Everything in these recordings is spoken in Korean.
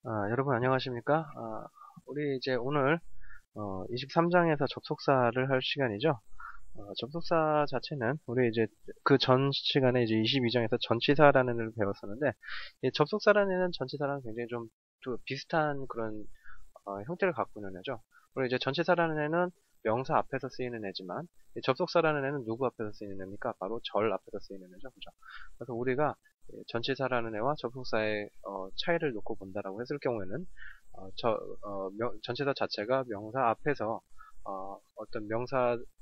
여러분 안녕하십니까? 우리 이제 오늘 23장에서 접속사를 할 시간이죠. 접속사 자체는 우리 이제 그 전 시간에 이제 22장에서 전치사라는 애를 배웠었는데, 이 접속사라는 애는 전치사랑 굉장히 좀 또 비슷한 그런 형태를 갖고 있는 애죠. 우리 이제 전치사라는 애는 명사 앞에서 쓰이는 애지만, 이 접속사라는 애는 누구 앞에서 쓰이는 애입니까? 바로 절 앞에서 쓰이는 애죠. 그죠? 그래서 우리가 전치사라는 애와 접속사의 차이를 놓고 본다라고 했을 경우에는, 전치사 자체가 명사 앞에서 어떤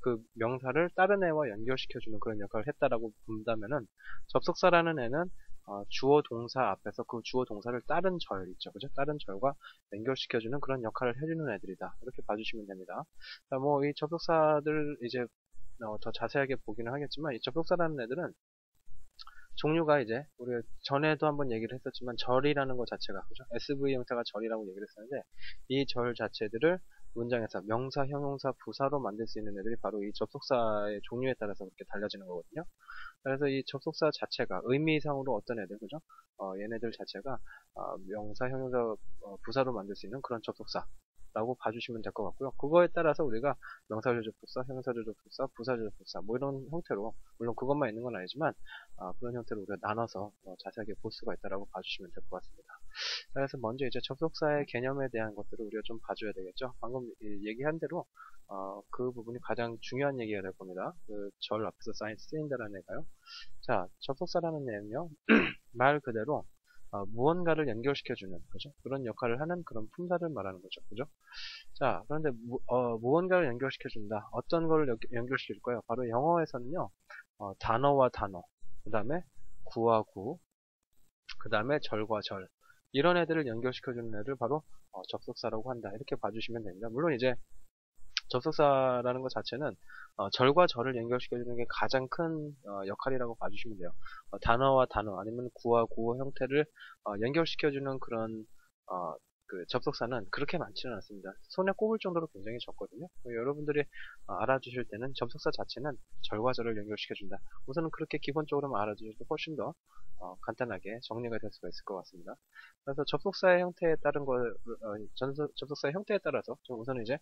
그 명사를 다른 애와 연결시켜주는 그런 역할을 했다라고 본다면은, 접속사라는 애는 주어 동사 앞에서 그 주어 동사를 다른 절 있죠. 그죠? 다른 절과 연결시켜주는 그런 역할을 해주는 애들이다. 이렇게 봐주시면 됩니다. 자, 뭐, 이 접속사들 이제 더 자세하게 보기는 하겠지만, 이 접속사라는 애들은 종류가 이제 우리 전에도 한번 얘기를 했었지만 절이라는 것 자체가 그죠? SV 형태가 절이라고 얘기를 했었는데, 이 절 자체들을 문장에서 명사, 형용사, 부사로 만들 수 있는 애들이 바로 이 접속사의 종류에 따라서 그렇게 달라지는 거거든요. 그래서 이 접속사 자체가 의미상으로 어떤 애들 그죠? 얘네들 자체가 명사, 형용사, 부사로 만들 수 있는 그런 접속사 라고 봐주시면 될 것 같고요. 그거에 따라서 우리가 명사조접부사, 형사조접부사, 부사조접부사 뭐 이런 형태로, 물론 그것만 있는 건 아니지만 그런 형태로 우리가 나눠서 자세하게 볼 수가 있다라고 봐주시면 될 것 같습니다. 그래서 먼저 이제 접속사의 개념에 대한 것들을 우리가 좀 봐줘야 되겠죠. 방금 얘기한 대로 그 부분이 가장 중요한 얘기가 될 겁니다. 그 절 앞에서 쓰인다라는 애가요. 자, 접속사라는 애는요, 말 그대로 무언가를 연결시켜주는, 그죠? 그런 역할을 하는 그런 품사를 말하는 거죠. 그죠? 자, 그런데 무언가를 연결시켜준다. 어떤 걸 연결시킬까요? 바로 영어에서는요, 단어와 단어, 그 다음에 구와 구, 그 다음에 절과 절. 이런 애들을 연결시켜주는 애를 바로 접속사라고 한다. 이렇게 봐주시면 됩니다. 물론 이제 접속사라는 것 자체는 절과 절을 연결시켜주는 게 가장 큰 역할이라고 봐주시면 돼요. 단어와 단어 아니면 구와 구 형태를 연결시켜주는 그런 그 접속사는 그렇게 많지는 않습니다. 손에 꼽을 정도로 굉장히 적거든요. 여러분들이 알아주실 때는 접속사 자체는 절과 절을 연결시켜준다. 우선은 그렇게 기본적으로만 알아주실 때 훨씬 더 간단하게 정리가 될 수가 있을 것 같습니다. 그래서 접속사의 형태에 따른 접속사의 형태에 따라서 우선은 이제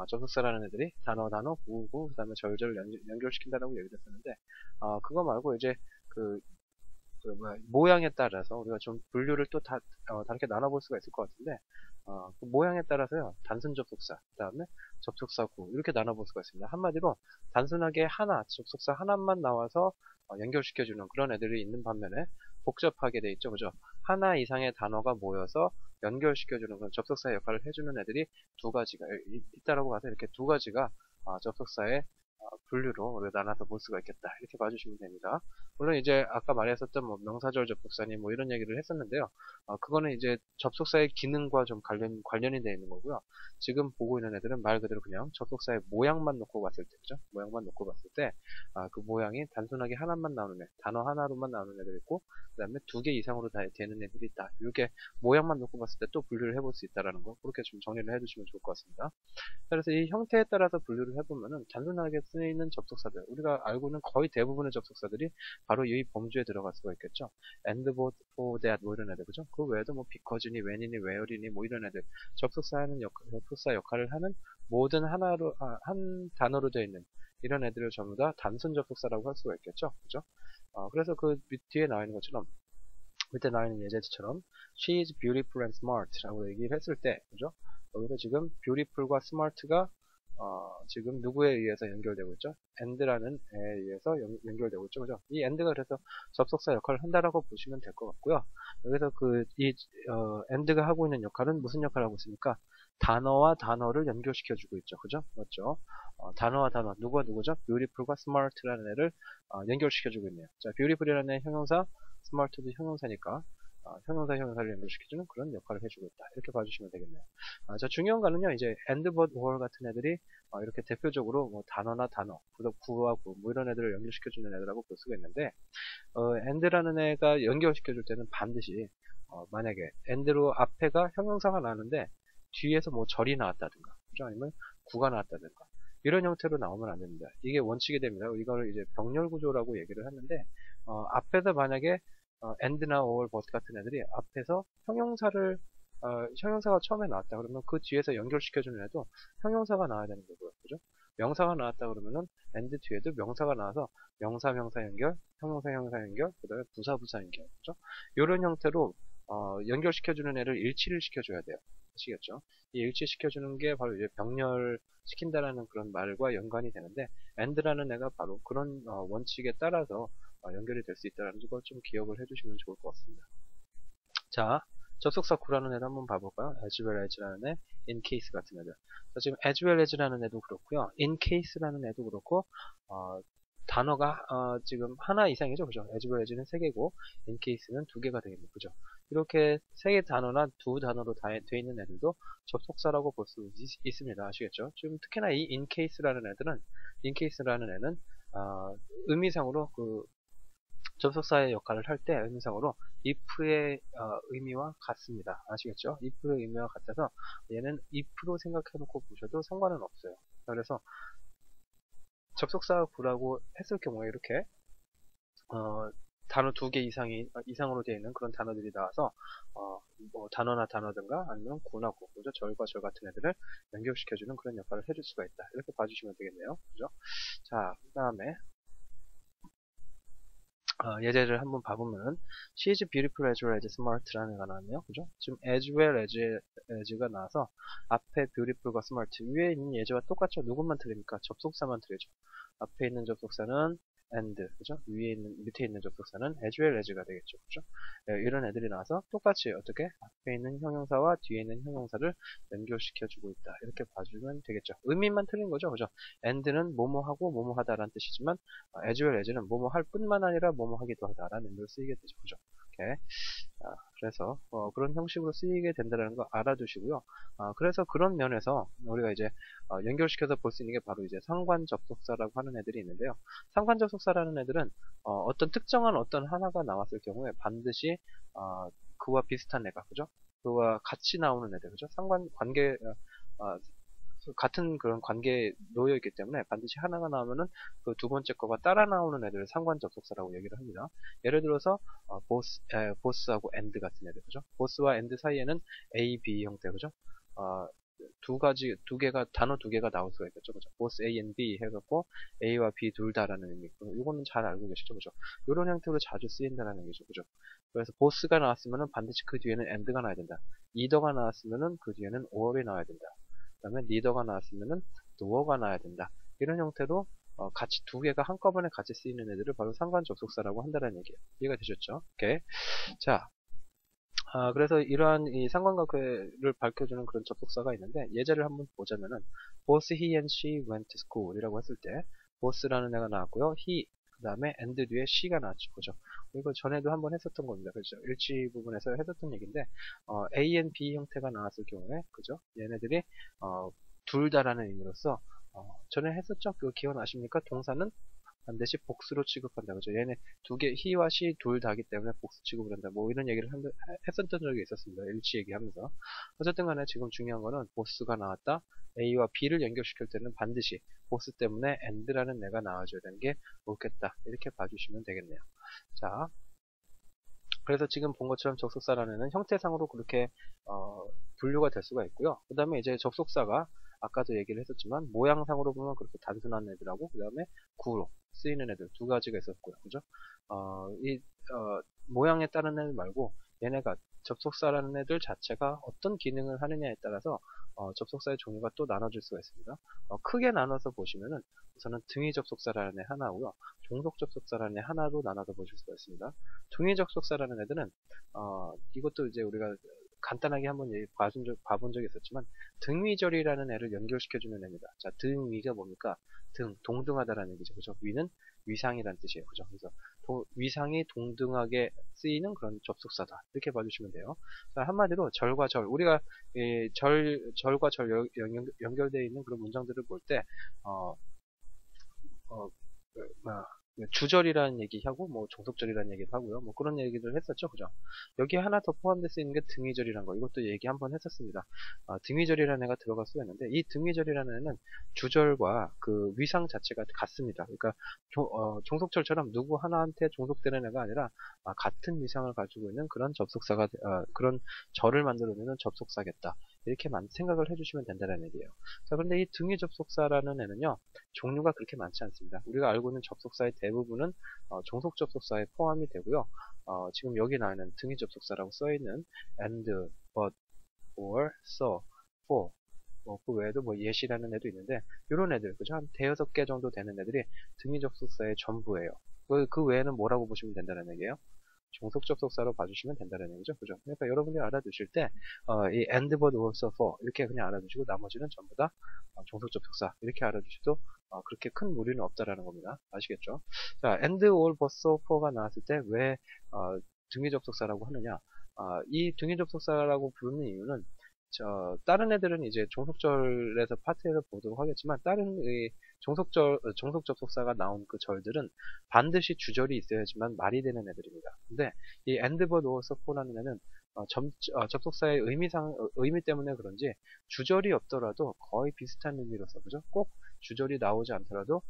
접속사라는 애들이 단어, 단어, 구, 구, 그 다음에 절절을 연결시킨다라고 얘기를 했었는데, 그거 말고 이제 모양에 따라서 우리가 좀 분류를 또 다르게 나눠볼 수가 있을 것 같은데, 그 모양에 따라서요, 단순 접속사, 그 다음에 접속사 구, 이렇게 나눠볼 수가 있습니다. 한마디로, 단순하게 접속사 하나만 나와서 연결시켜주는 그런 애들이 있는 반면에, 복잡하게 돼 있죠. 그죠? 하나 이상의 단어가 모여서 연결시켜주는 그런 접속사의 역할을 해주는 애들이 두 가지가 있다라고 봐서 이렇게 두 가지가 접속사의 분류로 우리가 나눠서 볼 수가 있겠다. 이렇게 봐주시면 됩니다. 물론 이제 아까 말했었던 뭐 명사절 접속사니 뭐 이런 얘기를 했었는데요. 그거는 이제 접속사의 기능과 좀 관련이 되어 있는 거고요. 지금 보고 있는 애들은 말 그대로 그냥 접속사의 모양만 놓고 봤을 때, 그죠? 모양만 놓고 봤을 때, 그 모양이 단순하게 하나만 나오는 애, 단어 하나로만 나오는 애들 있고, 그 다음에 두 개 이상으로 다 되는 애들이 있다. 이렇게 모양만 놓고 봤을 때 또 분류를 해볼 수 있다라는 거, 그렇게 좀 정리를 해두시면 좋을 것 같습니다. 그래서 이 형태에 따라서 분류를 해보면은 단순하게 쓰이는 접속사들, 우리가 알고 있는 거의 대부분의 접속사들이 바로 이 범주에 들어갈 수가 있겠죠. and, both, for, that 뭐 이런 애들, 그죠? 그 외에도 뭐 because니, when이니, where이니 뭐 이런 애들, 접속사 역할을 하는 모든 한 단어로 되어 있는 이런 애들을 전부 다 단순 접속사라고 할 수가 있겠죠. 그죠? 그래서 그 뒤에 나와 있는 것처럼, 밑에 나와 있는 예제처럼 she is beautiful and smart 라고 얘기를 했을 때, 그죠? 여기서 지금 beautiful과 smart가 지금 누구에 의해서 연결되고 있죠? and라는 애에 의해서 연결되고 있죠. 그죠? 이 and가 그래서 접속사 역할을 한다라고 보시면 될 것 같고요. 여기서 and가 하고 있는 역할은 무슨 역할을 하고 있습니까? 단어와 단어를 연결시켜주고 있죠. 그죠? 맞죠? 단어와 단어, 누구와 누구죠? beautiful과 smart라는 애를 연결시켜주고 있네요. 자, beautiful이라는 애 형용사, smart도 형용사니까 형용사를 연결시켜주는 그런 역할을 해주고 있다. 이렇게 봐주시면 되겠네요. 자, 중요한 거는요, 이제 and, but, or 같은 애들이 이렇게 대표적으로 뭐 단어나 단어, 구와 구, 뭐 이런 애들을 연결시켜주는 애들하고 볼 수가 있는데, and라는 애가 연결시켜줄 때는 반드시 만약에 and로 앞에가 형용사가 나왔는데 뒤에서 뭐 절이 나왔다든가, 그죠? 아니면 구가 나왔다든가 이런 형태로 나오면 안 됩니다. 이게 원칙이 됩니다. 이걸 이제 병렬 구조라고 얘기를 하는데, 앞에서 만약에 and나 or, but 같은 애들이 앞에서 형용사를 형용사가 처음에 나왔다 그러면 그 뒤에서 연결시켜주는 애도 형용사가 나와야 되는 거고요. 그죠? 명사가 나왔다 그러면은 and 뒤에도 명사가 나와서 명사 명사 연결, 형용사 형용사 연결, 그 다음에 부사 부사 연결. 그죠? 이런 형태로 연결시켜주는 애를 일치를 시켜줘야 돼요. 아시겠죠? 이 일치시켜주는 게 바로 이제 병렬시킨다라는 그런 말과 연관이 되는데 and라는 애가 바로 그런 원칙에 따라서 연결이 될 수 있다는 걸 좀 기억을 해주시면 좋을 것 같습니다. 자, 접속사 구라는 애도 한번 봐볼까요? as well as라는 애, in case 같은 애들. 자, 지금 as well as라는 애도 그렇고요. in case라는 애도 그렇고, 단어가 지금 하나 이상이죠, 그죠? as well as는 3개고, in case는 2개가 되겠네요, 그죠? 이렇게 3개 단어나 2 단어로 돼 있는 애들도 접속사라고 볼 수 있습니다. 아시겠죠? 지금 특히나 이 in case라는 애는 의미상으로 접속사의 역할을 할 때 의미상으로 if의 의미와 같습니다. 아시겠죠? if의 의미와 같아서 얘는 if로 생각해놓고 보셔도 상관은 없어요. 그래서 접속사 구라고 했을 경우에 이렇게 단어 2개 이상으로 되어 있는 그런 단어들이 나와서 뭐 단어나 단어든가 아니면 구나 구, 그죠? 절과 절 같은 애들을 연결시켜주는 그런 역할을 해줄 수가 있다. 이렇게 봐주시면 되겠네요. 그죠? 자, 그 다음에 예제를 한번 봐보면 She is beautiful as well as smart라는 애가 나왔네요. 그죠? 지금 as well as가 나와서 앞에 beautiful과 smart 위에 있는 예제와 똑같죠? 누구만 틀립니까? 접속사만 틀리죠. 앞에 있는 접속사는 and, 그죠? 밑에 있는 접속사는 as well as가 되겠죠. 그죠? 이런 애들이 나와서 똑같이 어떻게 앞에 있는 형용사와 뒤에 있는 형용사를 연결시켜주고 있다. 이렇게 봐주면 되겠죠. 의미만 틀린 거죠. 그죠? and는 뭐뭐하고 뭐뭐하다라는 뜻이지만 as well as는 뭐뭐할 뿐만 아니라 뭐뭐하기도 하다라는 의미로 쓰이게 되죠. 그죠? 이렇게. 그래서 그런 형식으로 쓰이게 된다는 거 알아두시고요. 그래서 그런 면에서 우리가 이제 연결시켜서 볼 수 있는 게 바로 이제 상관 접속사라고 하는 애들이 있는데요. 상관 접속사라는 애들은 어떤 특정한 어떤 하나가 나왔을 경우에 반드시 그와 비슷한 애가, 그죠? 그와 같이 나오는 애들, 그죠? 같은 그런 관계에 놓여 있기 때문에 반드시 하나가 나오면은 그 두 번째 거가 따라 나오는 애들을 상관 접속사라고 얘기를 합니다. 예를 들어서 보스하고 and 같은 애들, 그죠? 보스와 and 사이에는 A, B 형태, 그죠? 단어 두 개가 나올 수가 있겠죠, 그죠? 보스 A and B 해갖고 A와 B 둘 다라는 의미. 이거는 잘 알고 계시죠, 그죠? 이런 형태로 자주 쓰인다는 얘기죠, 그죠? 그래서 보스가 나왔으면은 반드시 그 뒤에는 and가 나와야 된다. 이더가 나왔으면은 그 뒤에는 or이 나와야 된다. 그 다음에 리더가 나왔으면은 door가 나와야 된다. 이런 형태로 같이 두 개가 한꺼번에 같이 쓰이는 애들을 바로 상관 접속사라고 한다는 얘기예요. 이해가 되셨죠? 오케이. 자, 그래서 이러한 이 상관관계를 밝혀주는 그런 접속사가 있는데 예제를 한번 보자면은 both he and she went to school 이라고 했을 때 both라는 애가 나왔고요. he 그 다음에 and 뒤에 she가 나왔죠. 그죠? 이거 전에도 한번 했었던 겁니다. 그죠? 일치 부분에서 했었던 얘기인데 A and B 형태가 나왔을 경우에 그죠? 얘네들이 둘 다라는 의미로서 전에 했었죠? 그거 기억나십니까? 동사는 반드시 복수로 취급한다. 그죠? 얘네 두 개, he와 she 둘 다기 때문에 복수 취급을 한다. 뭐 이런 얘기를 했었던 적이 있었습니다. 일치 얘기하면서. 어쨌든 간에 지금 중요한 거는 보스가 나왔다. A와 B를 연결시킬 때는 반드시 보스 때문에 and라는 애가 나와줘야 되는 게 옳겠다. 이렇게 봐주시면 되겠네요. 자, 그래서 지금 본 것처럼 접속사라는 애는 형태상으로 그렇게 분류가 될 수가 있고요. 그 다음에 이제 접속사가 아까도 얘기를 했었지만 모양상으로 보면 그렇게 단순한 애들하고 그 다음에 구로 쓰이는 애들 두 가지가 있었고요. 그죠? 모양에 따른 애들 말고 얘네가 접속사라는 애들 자체가 어떤 기능을 하느냐에 따라서 접속사의 종류가 또 나눠질 수가 있습니다. 크게 나눠서 보시면은 우선은 등위 접속사라는 애 하나고요. 종속 접속사라는 애 하나로 나눠서 보실 수가 있습니다. 등위 접속사라는 애들은 이것도 이제 우리가 간단하게 한번 봐본 적이 있었지만 등위절이라는 애를 연결시켜주는 애입니다. 자, 등위가 뭡니까? 동등하다라는 얘기죠. 그죠? 위는 위상이라는 뜻이에요. 그죠? 그래서 위상이 동등하게 쓰이는 그런 접속사다. 이렇게 봐주시면 돼요. 자, 한마디로 절과 절. 우리가 절과 절 연결되어 있는 그런 문장들을 볼 때, 주절이라는 얘기하고 뭐 종속절이라는 얘기도 하고요. 뭐 그런 얘기들 했었죠. 그죠? 여기 하나 더 포함될 수 있는 게 등위절이라는 거. 이것도 얘기 한번 했었습니다. 등위절이라는 애가 들어갈 수가 있는데 이 등위절이라는 애는 주절과 그 위상 자체가 같습니다. 그러니까 종속절처럼 누구 하나한테 종속되는 애가 아니라 같은 위상을 가지고 있는 그런 접속사가 그런 절을 만들어내는 접속사겠다. 이렇게 생각을 해주시면 된다는 얘기예요. 자, 그런데 이 등위 접속사라는 애는요. 종류가 그렇게 많지 않습니다. 우리가 알고 있는 접속사의 대부분은 종속 접속사에 포함이 되고요. 지금 여기 나와 있는 등위 접속사라고 써있는 and, but, or, so, for 그 외에도 뭐 yes이라는 애도 있는데 이런 애들 그죠? 한 대여섯 개 정도 되는 애들이 등위 접속사의 전부예요. 그 외에는 뭐라고 보시면 된다는 얘기예요? 종속 접속사로 봐주시면 된다는 얘기죠. 그죠? 그러니까 여러분들이 알아두실 때, 이 and, but, also, for 이렇게 그냥 알아두시고 나머지는 전부 다 종속 접속사 이렇게 알아두셔도 그렇게 큰 무리는 없다라는 겁니다. 아시겠죠? 자, and, all, but, so, for가 나왔을 때 왜 등위 접속사라고 하느냐? 이 등위 접속사라고 부르는 이유는 다른 애들은 이제 종속절에서 파트에서 보도록 하겠지만, 다른 종속 접속사가 나온 그 절들은 반드시 주절이 있어야지만 말이 되는 애들입니다. 근데 이 and but also for라는 애는 접속사의 의미 때문에 그런지 주절이 없더라도 거의 비슷한 의미로서, 그죠? 꼭 주절이 나오지 않더라도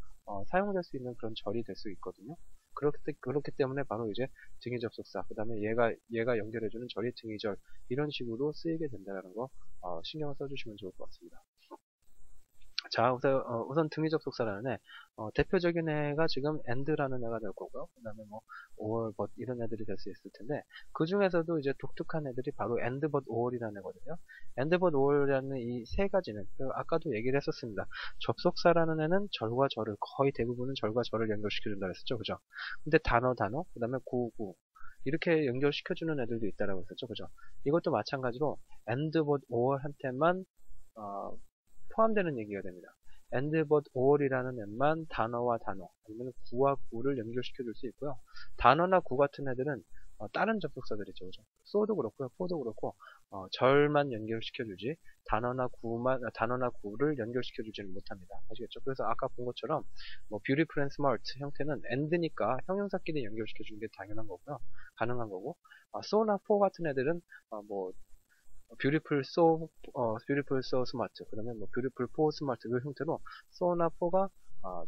사용될 수 있는 그런 절이 될 수 있거든요. 그렇기 때문에 바로 이제 등위 접속사, 그 다음에 얘가 연결해주는 절이 등위절, 이런 식으로 쓰이게 된다는 거, 신경을 써주시면 좋을 것 같습니다. 자, 우선 등위 접속사라는 애, 대표적인 애가 지금 and라는 애가 될 거고요. 그 다음에 뭐, or, but 이런 애들이 될 수 있을 텐데, 그 중에서도 이제 독특한 애들이 바로 and, but, or이라는 애거든요. and, but, or이라는 이 세 가지는, 아까도 얘기를 했었습니다. 접속사라는 애는 절과 절을, 거의 대부분은 절과 절을 연결시켜준다 그랬었죠. 그죠? 근데 단어, 그 다음에 구, 이렇게 연결시켜주는 애들도 있다라고 했었죠. 그죠? 이것도 마찬가지로 and, but, or한테만, 포함되는 얘기가 됩니다. and, but, or이라는 애만 단어와 단어, 아니면 구와 구를 연결시켜 줄 수 있고요. 단어나 구 같은 애들은 다른 접속사들이죠. 그죠? so도 그렇고요. for도 그렇고 절만 연결시켜 주지 단어나 구를 연결시켜 주지는 못합니다. 아시겠죠? 그래서 아까 본 것처럼 뭐 beautiful and smart 형태는 and니까 형용사끼리 연결시켜 주는 게 당연한 거고요. 가능한 거고, so나 for 같은 애들은 뭐 beautiful so smart, 그 다음에 뭐 beautiful for smart 그 형태로 so나 for가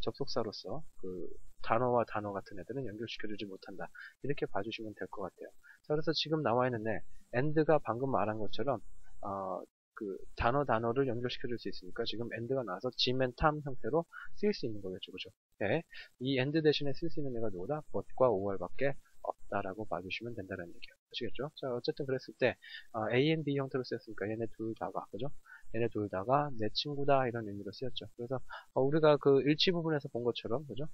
접속사로서 그 단어와 단어 같은 애들은 연결시켜주지 못한다. 이렇게 봐주시면 될 것 같아요. 자, 그래서 지금 나와 있는 애 and가 방금 말한 것처럼 그 단어를 연결시켜줄 수 있으니까 지금 and가 나와서 Jim and Tom 형태로 쓰일 수 있는 거겠죠. 그죠? 네. 이 and 대신에 쓸 수 있는 애가 누구다? but과 or밖에 없다라고 봐주시면 된다는 얘기예요. 아시겠죠? 자, 어쨌든 그랬을 때 A and B 형태로 쓰였으니까 얘네 둘 다가, 그죠? 얘네 둘 다가 내 친구다 이런 의미로 쓰였죠. 그래서 우리가 그 일치 부분에서 본 것처럼, 그죠?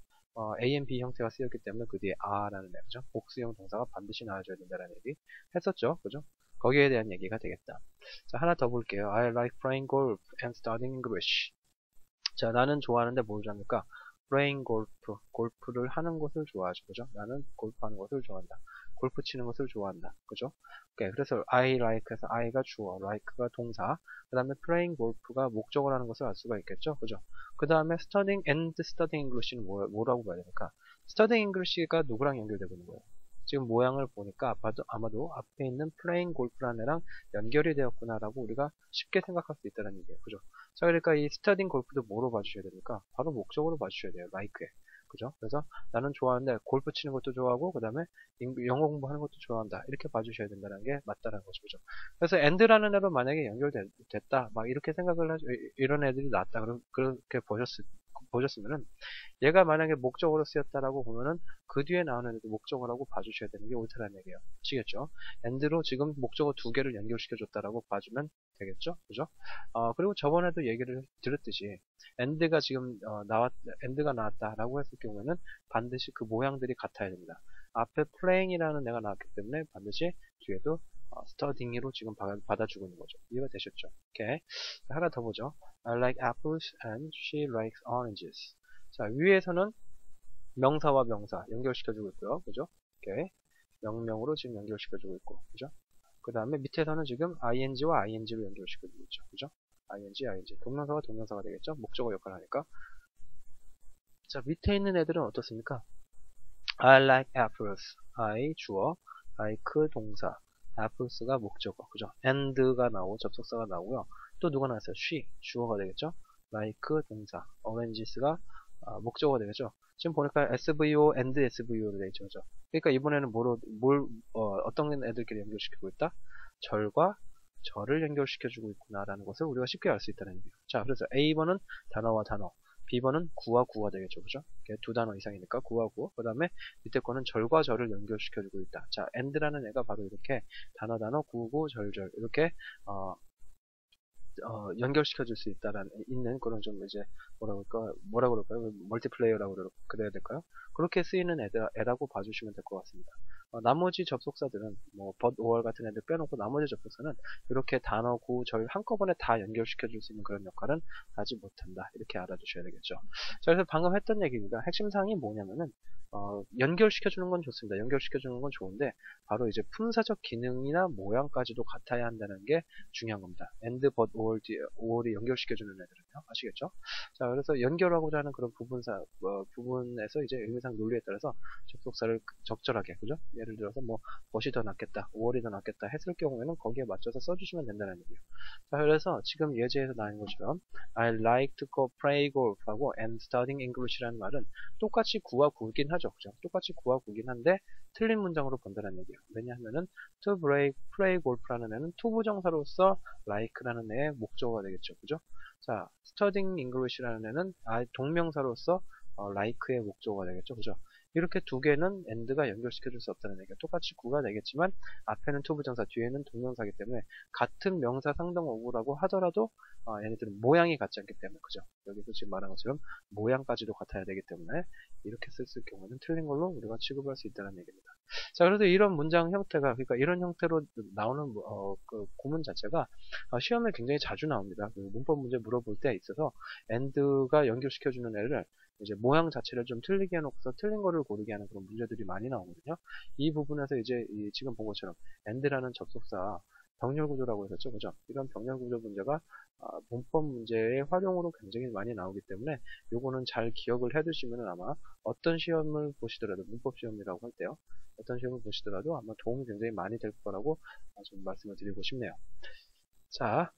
A and B 형태가 쓰였기 때문에 그 뒤에 a라는 애, 그죠? 복수형 동사가 반드시 나와줘야 된다는 얘기 했었죠. 그죠? 거기에 대한 얘기가 되겠다. 자, 하나 더 볼게요. I like playing golf and studying English. 자, 나는 좋아하는데 뭘 좋아합니까? playing golf, 골프를 하는 것을 좋아하죠. 그죠? 나는 골프하는 것을 좋아한다. 골프 치는 것을 좋아한다. 그죠? 오케이. 그래서 I like에서 I가 주어, like가 동사, 그 다음에 playing golf가 목적을 하는 것을 알 수가 있겠죠. 그죠? 그 다음에 studying and studying English는 뭐라고 봐야 됩니까? studying English가 누구랑 연결되고 있는 거예요? 지금 모양을 보니까 아마도 앞에 있는 playing golf라는 애랑 연결이 되었구나라고 우리가 쉽게 생각할 수 있다는 얘기예요. 그죠? 자, 그러니까 이 studying golf도 뭐로 봐주셔야 됩니까? 바로 목적으로 봐주셔야 돼요. like에. 그죠? 그래서 나는 좋아하는데 골프 치는 것도 좋아하고 그 다음에 영어 공부하는 것도 좋아한다. 이렇게 봐주셔야 된다는 게 맞다는 거죠. 그죠? 그래서 and라는 애로 만약에 연결됐다. 막 이렇게 생각을 하죠. 이런 애들이 나왔다. 그럼 그렇게 보셨으면은 얘가 만약에 목적으로 쓰였다라고 보면은 그 뒤에 나오는 애도 목적을 하고 봐주셔야 되는 게 옳다는 얘기예요. 아시겠죠? and로 지금 목적어 두 개를 연결시켜줬다라고 봐주면 되겠죠? 그죠? 그리고 저번에도 얘기를 드렸듯이 and가 지금 and가 나왔다라고 했을 경우에는 반드시 그 모양들이 같아야 됩니다. 앞에 playing이라는 애가 나왔기 때문에 반드시 뒤에도 studying으로 지금 받아주고 있는 거죠. 이해가 되셨죠? 오케이. 하나 더 보죠. I like apples and she likes oranges. 자, 위에서는 명사와 명사 연결시켜주고 있고요. 그죠? 오케이. 명령으로 지금 연결시켜주고 있고. 그죠? 그 다음에 밑에서는 지금 ing와 ing로 연결시켜주고 있죠. 그죠? ing. 동명사가 동명사가 되겠죠? 목적어 역할을 하니까. 자, 밑에 있는 애들은 어떻습니까? I like apples. I 주어, like 동사, apples가 목적어, 그죠? and가 나오고 접속사가 나오고요. 또 누가 나왔어요? she, 주어가 되겠죠? like 동사, oranges가 목적어가 되겠죠? 지금 보니까 SVO and SVO로 되어 있죠, 그죠? 그러니까 이번에는 어떤 애들끼리 연결시키고 있다? 절과 절을 연결시켜주고 있구나라는 것을 우리가 쉽게 알 수 있다는 얘기예요. 자, 그래서 A번은 단어와 단어, B번은 구와 구가 되겠죠, 그죠? 두 단어 이상이니까 구와 구. 그 다음에 밑에 거는 절과 절을 연결시켜주고 있다. 자, and라는 애가 바로 이렇게 단어 단어 구 구 절 절 이렇게 연결시켜 줄 수 있는 그런 좀 이제 뭐라 그럴까요? 멀티플레이어라고 그래야 될까요? 그렇게 쓰이는 애라고 봐주시면 될 것 같습니다. 나머지 접속사들은 뭐 but, or 같은 애들 빼놓고 나머지 접속사는 이렇게 단어, 구, 절 한꺼번에 다 연결시켜 줄 수 있는 그런 역할은 하지 못한다. 이렇게 알아두셔야 되겠죠. 자, 그래서 방금 했던 얘기입니다. 핵심 사항이 뭐냐면은 연결시켜 주는 건 좋습니다. 연결시켜 주는 건 좋은데 바로 이제 품사적 기능이나 모양까지도 같아야 한다는 게 중요한 겁니다. and, but, or이 연결시켜주는 애들은요. 아시겠죠? 자, 그래서 연결하고자 하는 그런 부분에서 이제 의미상 논리에 따라서 접속사를 적절하게, 그죠? 예를 들어서 뭐, but이 더 낫겠다, or이 더 낫겠다 했을 경우에는 거기에 맞춰서 써주시면 된다는 얘기예요. 자, 그래서 지금 예제에서 나온 것처럼 I like to go play golf하고 and studying English라는 말은 똑같이 구와 구긴 하죠. 그죠? 똑같이 구와 구긴 한데 틀린 문장으로 본다는 얘기예요. 왜냐하면은 to play golf라는 애는 투부정사로서 like라는 애의 목적어가 되겠죠. 그죠? 자, studying English라는 애는 동명사로서 like의 목적어가 되겠죠. 그죠? 이렇게 두 개는 and가 연결시켜줄 수 없다는 얘기가 똑같이 구가 되겠지만 앞에는 투부정사 뒤에는 동명사이기 때문에 같은 명사 상동 어구라고 하더라도 얘네들은 모양이 같지 않기 때문에 그죠? 여기서 지금 말한 것처럼 모양까지도 같아야 되기 때문에 이렇게 쓸 경우는 틀린 걸로 우리가 취급할 수 있다는 얘기입니다. 자, 그래서 이런 문장 형태가 그러니까 이런 형태로 나오는 그 구문 자체가 시험에 굉장히 자주 나옵니다. 그 문법 문제 물어볼 때 있어서 and가 연결시켜주는 애를 이제 모양 자체를 좀 틀리게 해놓고서 틀린 거를 고르게 하는 그런 문제들이 많이 나오거든요. 이 부분에서 이제 지금 본 것처럼 and라는 접속사 병렬 구조라고 했었죠, 그죠? 이런 병렬 구조 문제가 문법 문제의 활용으로 굉장히 많이 나오기 때문에 요거는 잘 기억을 해두시면 아마 어떤 시험을 보시더라도 문법 시험이라고 할 때요, 어떤 시험을 보시더라도 아마 도움이 굉장히 많이 될 거라고 좀 말씀을 드리고 싶네요. 자,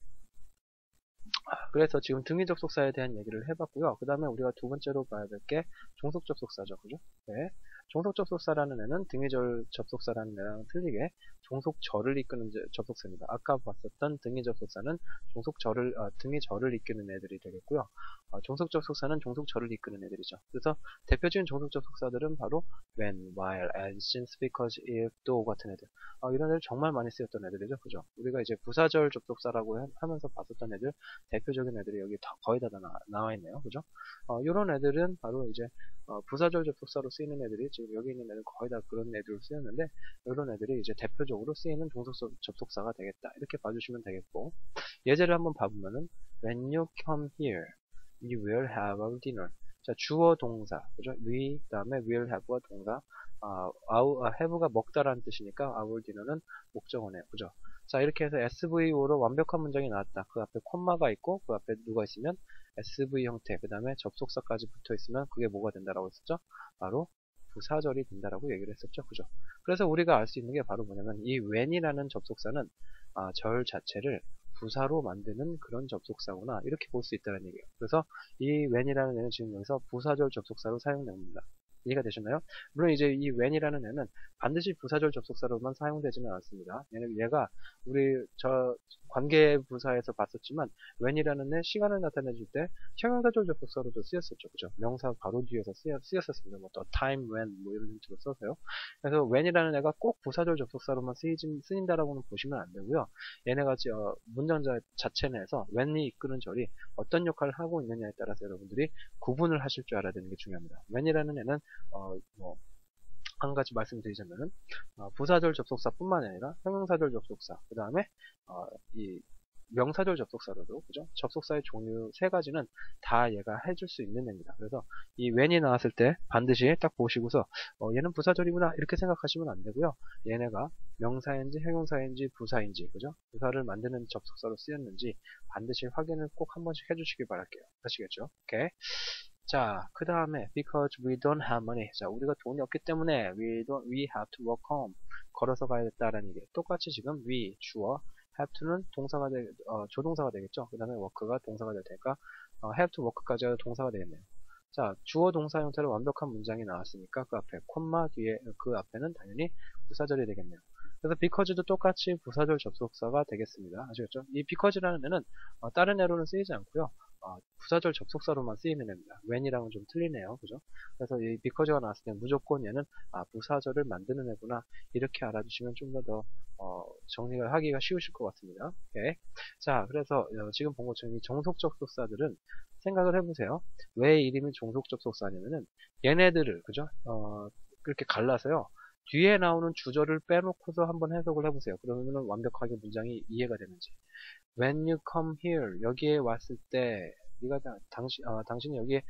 그래서 지금 등위 접속사에 대한 얘기를 해봤고요. 그 다음에 우리가 두 번째로 봐야 될 게 종속 접속사죠. 그죠? 네. 종속 접속사라는 애는 등위절 접속사라는 애랑 틀리게 종속절을 이끄는 접속사입니다. 아까 봤었던 등위 접속사는 등위절을 이끄는 애들이 되겠고요. 종속 접속사는 종속절을 이끄는 애들이죠. 그래서 대표적인 종속 접속사들은 바로 when, while, as, since, because, if, though 같은 애들. 이런 애들 정말 많이 쓰였던 애들이죠. 그죠? 우리가 이제 부사절 접속사라고 하면서 봤었던 애들, 대표적인 애들이 여기 거의 다 나와 있네요. 그죠? 이런 애들은 바로 이제 부사절 접속사로 쓰이는 애들이 지금 여기 있는 애들은 거의 다 그런 애들로 쓰였는데 이런 애들이 이제 대표적으로 쓰이는 종속 접속사가 되겠다. 이렇게 봐주시면 되겠고 예제를 한번 봐보면은 when you come here, we will have our dinner. 자, 주어 동사, 그죠? we, 그 다음에 will have가 동사, have가 먹다라는 뜻이니까 our dinner는 목적어네요. 그죠? 자, 이렇게 해서 SVO로 완벽한 문장이 나왔다. 그 앞에 콤마가 있고, 그 앞에 누가 있으면 SV 형태, 그 다음에 접속사까지 붙어 있으면 그게 뭐가 된다라고 했었죠? 바로 부사절이 된다라고 얘기를 했었죠. 그죠? 그래서 우리가 알 수 있는 게 바로 뭐냐면, 이 when이라는 접속사는 절 자체를 부사로 만드는 그런 접속사구나. 이렇게 볼 수 있다는 얘기예요. 그래서 이 when이라는 애는 지금 여기서 부사절 접속사로 사용됩니다. 이해가 되셨나요? 물론 이제 이 when이라는 애는 반드시 부사절 접속사로만 사용되지는 않습니다. 얘가 우리 관계 부사에서 봤었지만 when이라는 애 시간을 나타내줄 때 형용사절 접속사로도 쓰였었죠. 그죠? 명사 바로 뒤에서 쓰였었습니다. 뭐 time, when 뭐 이런 식으로 써서요. 그래서 when이라는 애가 꼭 부사절 접속사로만 쓰인다라고는 보시면 안 되고요. 얘네가 문장 자체 내에서 when이 이끄는 절이 어떤 역할을 하고 있느냐에 따라서 여러분들이 구분을 하실 줄 알아야 되는 게 중요합니다. when이라는 애는 한 가지 말씀드리자면은 부사절 접속사뿐만 아니라 형용사절 접속사, 그 다음에 이 명사절 접속사로도 그죠? 접속사의 종류 세 가지는 다 얘가 해줄 수 있는 애입니다. 그래서 이 when이 나왔을 때 반드시 딱 보시고서 얘는 부사절이구나 이렇게 생각하시면 안 되고요. 얘네가 명사인지 형용사인지 부사인지 그죠? 부사를 만드는 접속사로 쓰였는지 반드시 확인을 꼭 한 번씩 해주시기 바랄게요. 아시겠죠? 오케이. 자, 그 다음에 because we don't have money. 자, 우리가 돈이 없기 때문에 we have to walk home. 걸어서 가야 겠다라는 얘기. 똑같이 지금 we 주어 have to는 동사가 조동사가 되겠죠. 그 다음에 work가 동사가 될 테니까 have to work까지 동사가 되겠네요. 자, 주어 동사 형태로 완벽한 문장이 나왔으니까 그 앞에 콤마 뒤에 그 앞에는 당연히 부사절이 되겠네요. 그래서 because도 똑같이 부사절 접속사가 되겠습니다. 아시겠죠? 이 because라는 애는 다른 애로는 쓰이지 않고요. 부사절 접속사로만 쓰이는 애입니다. when이랑은 좀 틀리네요. 그죠? 그래서 이 because가 나왔을 때 무조건 얘는 부사절을 만드는 애구나. 이렇게 알아주시면 좀 더 정리를 하기가 쉬우실 것 같습니다. 오케이. 자, 그래서 지금 본 것처럼 이 정속 접속사들은 생각을 해보세요. 왜 이름이 종속 접속사냐면은 얘네들을 그죠? 그렇게 갈라서요. 뒤에 나오는 주절을 빼놓고서 한번 해석을 해보세요. 그러면은 완벽하게 문장이 이해가 되는지. When you come here 여기에 왔을 때 네가 당신이 여기에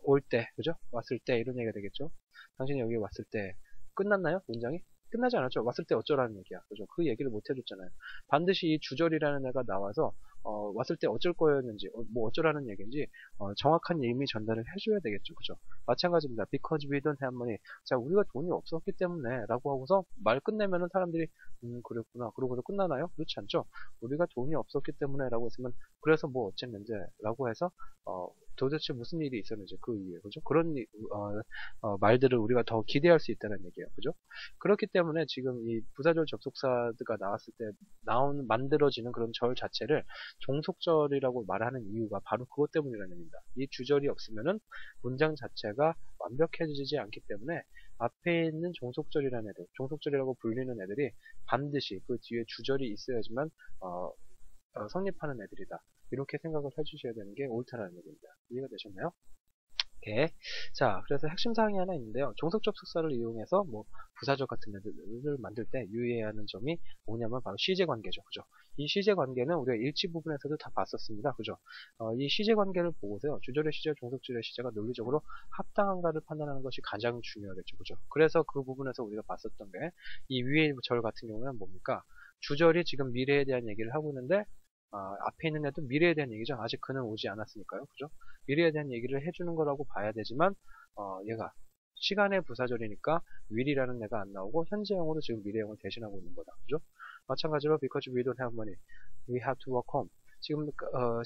올 때 그죠? 왔을 때 이런 얘기가 되겠죠? 당신이 여기에 왔을 때 끝났나요? 문장이? 끝나지 않았죠. 왔을 때 어쩌라는 얘기야. 그죠? 그 얘기를 못 해줬잖아요. 반드시 이 주절이라는 애가 나와서 왔을 때 어쩔 거였는지 뭐 어쩌라는 얘기인지 정확한 의미 전달을 해줘야 되겠죠. 그죠? 마찬가지입니다. Because we don't have money. 자, 우리가 돈이 없었기 때문에 라고 하고서 말 끝내면은 사람들이 그랬구나. 그러고서 끝나나요? 그렇지 않죠. 우리가 돈이 없었기 때문에 라고 했으면 그래서 뭐 어쨌는지 라고 해서 도대체 무슨 일이 있었는지 그 이유에 그죠? 그런 말들을 우리가 더 기대할 수 있다는 얘기예요. 그죠? 그렇기 때문에 지금 이 부사절 접속사가 나왔을 때 만들어지는 그런 절 자체를 종속절이라고 말하는 이유가 바로 그것 때문이라는 얘기입니다. 이 주절이 없으면은 문장 자체가 완벽해지지 않기 때문에 앞에 있는 종속절이라는 애들, 종속절이라고 불리는 애들이 반드시 그 뒤에 주절이 있어야지만 성립하는 애들이다. 이렇게 생각을 해주셔야 되는 게 옳다라는 얘기입니다. 이해가 되셨나요? 오케이. 자, 그래서 핵심 사항이 하나 있는데요. 종속 접속사를 이용해서 뭐 부사절 같은 애들을 만들 때 유의해야 하는 점이 뭐냐면 바로 시제 관계죠. 그죠? 이 시제 관계는 우리가 일치 부분에서도 다 봤었습니다. 그죠? 이 시제 관계를 보고서요. 주절의 시제, 종속절의 시제가 논리적으로 합당한가를 판단하는 것이 가장 중요하겠죠. 그죠? 그래서 그 부분에서 우리가 봤었던 게 이 위의 절 같은 경우는 뭡니까? 주절이 지금 미래에 대한 얘기를 하고 있는데 앞에 있는 애도 미래에 대한 얘기죠. 아직 그는 오지 않았으니까요. 그죠? 미래에 대한 얘기를 해주는 거라고 봐야 되지만 얘가 시간의 부사절이니까 will이라는 애가 안 나오고 현재형으로 지금 미래형을 대신하고 있는 거다. 그죠? 마찬가지로 because we don't have money, we have to work home. 지금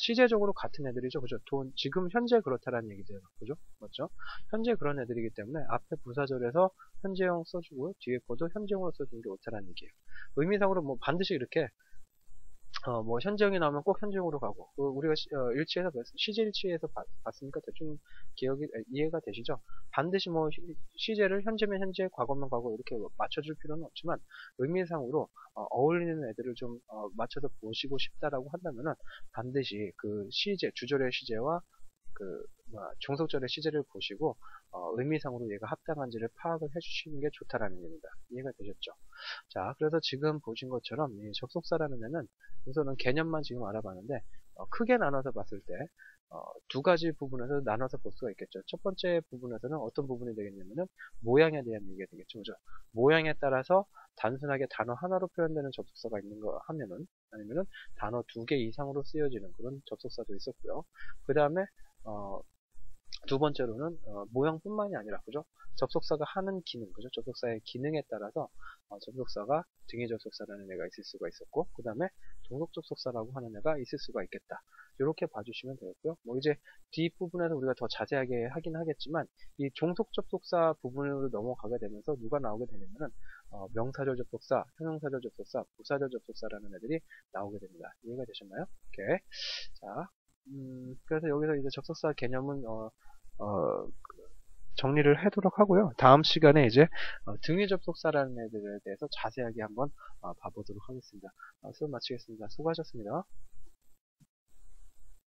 시제적으로 같은 애들이죠. 그죠? 지금 현재 그렇다라는 얘기죠. 그죠? 맞죠? 현재 그런 애들이기 때문에 앞에 부사절에서 현재형 써주고요. 뒤에 거도 현재형으로 써주는 게 옳다라는 얘기예요. 의미상으로 뭐 반드시 이렇게 뭐 현재형이 나오면 꼭 현재형으로 가고 우리가 일치에서 시제 일치에서 봤으니까 대충 이해가 되시죠? 반드시 뭐 시제를 현재면 현재, 과거면 과거 이렇게 맞춰줄 필요는 없지만 의미상으로 어울리는 애들을 좀 맞춰서 보시고 싶다라고 한다면은 반드시 그 시제, 주절의 시제와 종속절의 시제를 보시고 의미상으로 얘가 합당한지를 파악을 해주시는 게 좋다라는 얘기입니다. 이해가 되셨죠? 자, 그래서 지금 보신 것처럼 이 접속사라는 애는 우선은 개념만 지금 알아봤는데 크게 나눠서 봤을 때 두 가지 부분에서 나눠서 볼 수가 있겠죠. 첫 번째 부분에서는 어떤 부분이 되겠냐면은 모양에 대한 얘기가 되겠죠. 그죠? 모양에 따라서 단순하게 단어 하나로 표현되는 접속사가 있는 거 하면은 아니면은 단어 두 개 이상으로 쓰여지는 그런 접속사도 있었고요. 그 다음에 두 번째로는 모형뿐만이 아니라 그죠? 접속사가 하는 기능, 그죠? 접속사의 기능에 따라서 접속사가 등위 접속사라는 애가 있을 수가 있었고 그 다음에 종속 접속사라고 하는 애가 있을 수가 있겠다. 이렇게 봐주시면 되겠고요. 뭐 이제 뒷부분에서 우리가 더 자세하게 하긴 하겠지만 이 종속 접속사 부분으로 넘어가게 되면서 누가 나오게 되냐면은 명사절 접속사, 형용사절 접속사, 부사절 접속사라는 애들이 나오게 됩니다. 이해가 되셨나요? 오케이. 자, 그래서 여기서 이제 접속사 개념은 정리를 하도록 하고요. 다음 시간에 이제 등위 접속사라는 애들에 대해서 자세하게 한번 봐보도록 하겠습니다. 수업 마치겠습니다. 수고하셨습니다.